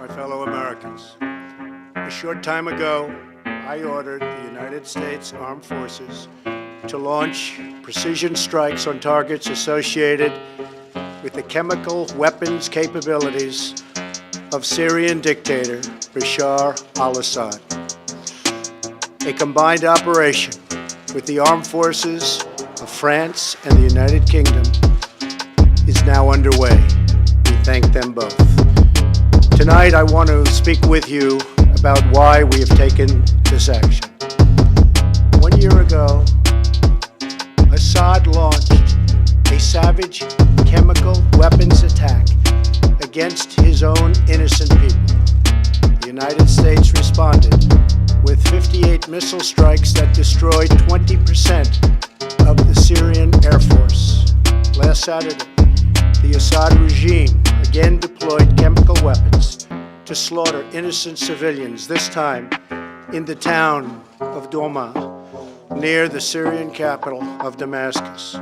fellow Americans. A short time ago, I ordered the United States Armed Forces to launch precision strikes on targets associated with the chemical weapons capabilities of Syrian dictator Bashar al-Assad. A combined operation with the armed forces of France and the United Kingdom is now underway. We thank them both. Tonight, I want to speak with you about why we have taken this action. 1 year ago, Assad launched a savage chemical weapons attack against his own innocent people. The United States responded with 58 missile strikes that destroyed 20% of the Syrian Air Force. Last Saturday, the Assad regime again deployed chemical weapons to slaughter innocent civilians, this time in the town of Douma, near the Syrian capital of Damascus.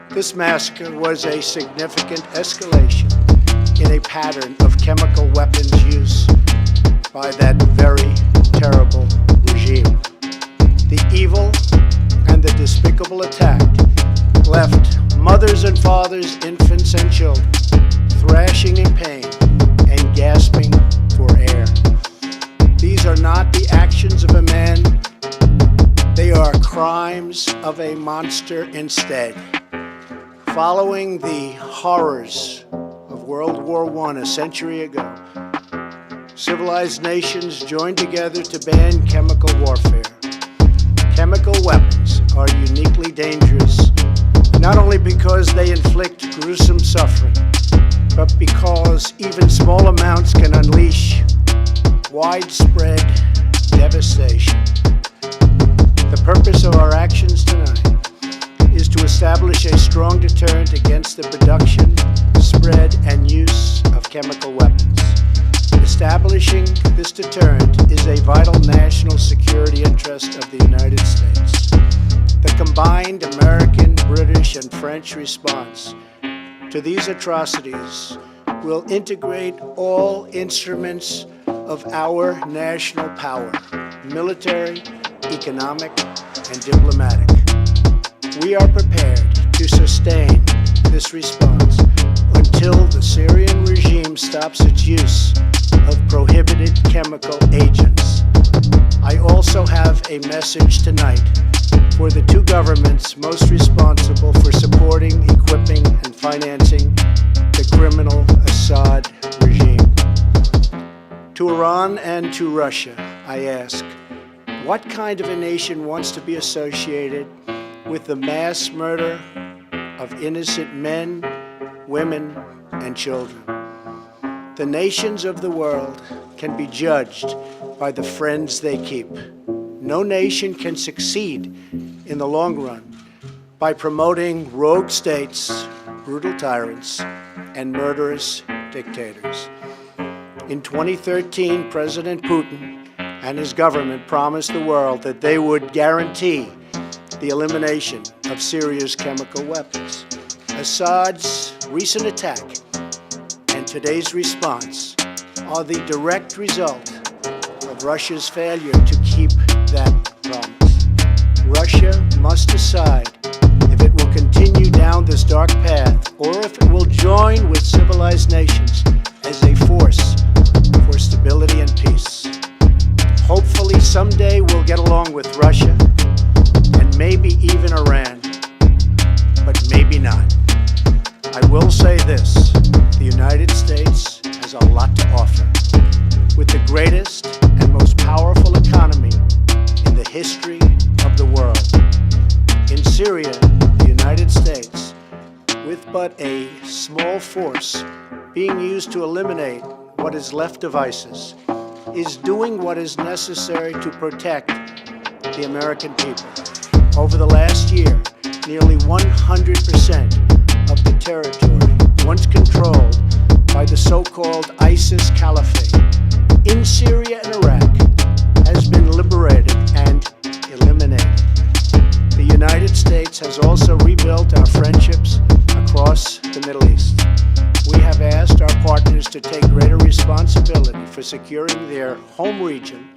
This massacre was a significant escalation in a pattern of chemical weapons use by that very terrible regime. The evil and the despicable attack left mothers and fathers, infants and children thrashing in pain and gasping for air. These are not the actions of a man, they are crimes of a monster instead. Following the horrors of World War I a century ago, civilized nations joined together to ban chemical warfare. Chemical weapons are uniquely dangerous, not only because they inflict gruesome suffering, but because even small amounts can unleash widespread devastation. The purpose of our actions tonight is to establish a strong deterrent against the production, spread, and use of chemical weapons. Establishing this deterrent is a vital national security interest of the United States. The combined American, British, and French response to these atrocities will integrate all instruments of our national power, military, economic, and diplomatic. We are prepared to sustain this response until the Syrian regime stops its use of prohibited chemical agents. I also have a message tonight for the two governments most responsible for supporting, equipping, and financing the criminal Assad regime. To Iran and to Russia, I ask, what kind of a nation wants to be associated with the mass murder of innocent men, women, and children? The nations of the world can be judged by the friends they keep. No nation can succeed in the long run by promoting rogue states, brutal tyrants, and murderous dictators. In 2013, President Putin and his government promised the world that they would guarantee the elimination of Syria's chemical weapons. Assad's recent attack and today's response are the direct result of Russia's failure to keep that promise. Russia must decide if it will continue down this dark path or if it will join with civilized nations as a force for stability and peace. Hopefully someday we'll get along with Russia and maybe even Iran, but maybe not. I will say this, the United States has a lot to offer. With the greatest and most powerful economy in the history of the world. In Syria, the United States, with but a small force being used to eliminate what is left of ISIS, is doing what is necessary to protect the American people. Over the last year, nearly 100% of the territory once controlled by the so-called ISIS Caliphate in Syria and Iraq has been liberated and eliminated. The United States has also rebuilt our friendships across the Middle East. We have asked our partners to take greater responsibility for for securing their home region,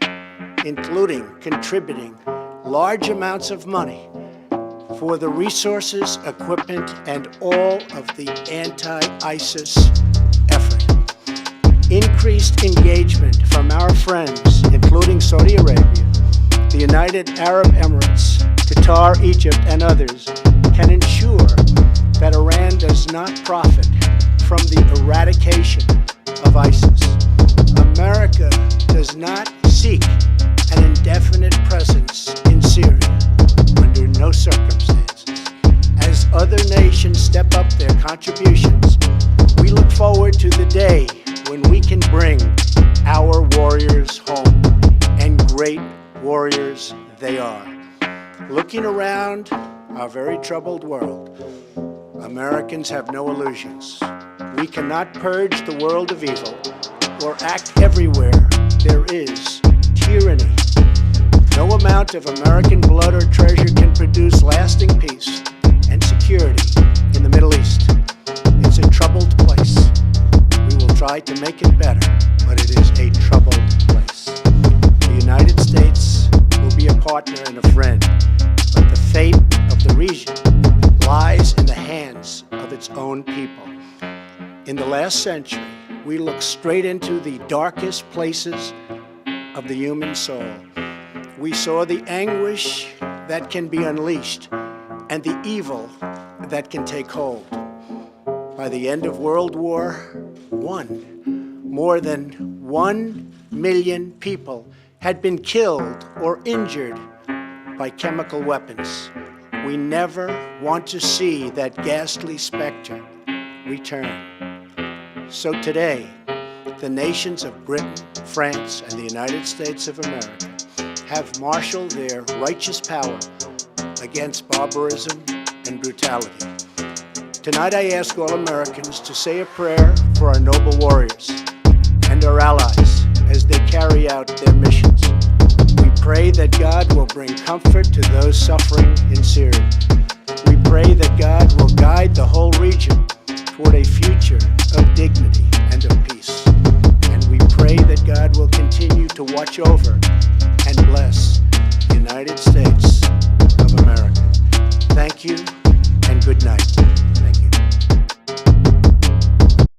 including contributing large amounts of money for the resources, equipment, and all of the anti-ISIS effort. Increased engagement from our friends, including Saudi Arabia, the United Arab Emirates, Qatar, Egypt, and others, can ensure that Iran does not profit from the eradication of ISIS. America does not seek an indefinite presence in Syria under no circumstances. As other nations step up their contributions, we look forward to the day when we can bring our warriors home, and great warriors they are. Looking around our very troubled world, Americans have no illusions. We cannot purge the world of evil or act everywhere there is tyranny. No amount of American blood or treasure can produce lasting peace and security in the Middle East. It's a troubled place. We will try to make it better, but it is a troubled place. The United States will be a partner and a friend, but the fate of the region lies in the hands of its own people. In the last century, we looked straight into the darkest places of the human soul. We saw the anguish that can be unleashed and the evil that can take hold. By the end of World War I, more than 1 million people had been killed or injured by chemical weapons. We never want to see that ghastly specter return. So today, the nations of Britain, France, and the United States of America have marshaled their righteous power against barbarism and brutality. Tonight I ask all Americans to say a prayer for our noble warriors and our allies as they carry out their missions. We pray that God will bring comfort to those suffering in Syria. We pray that God will guide the whole region toward a future of dignity and of peace. And we pray that God will continue to watch over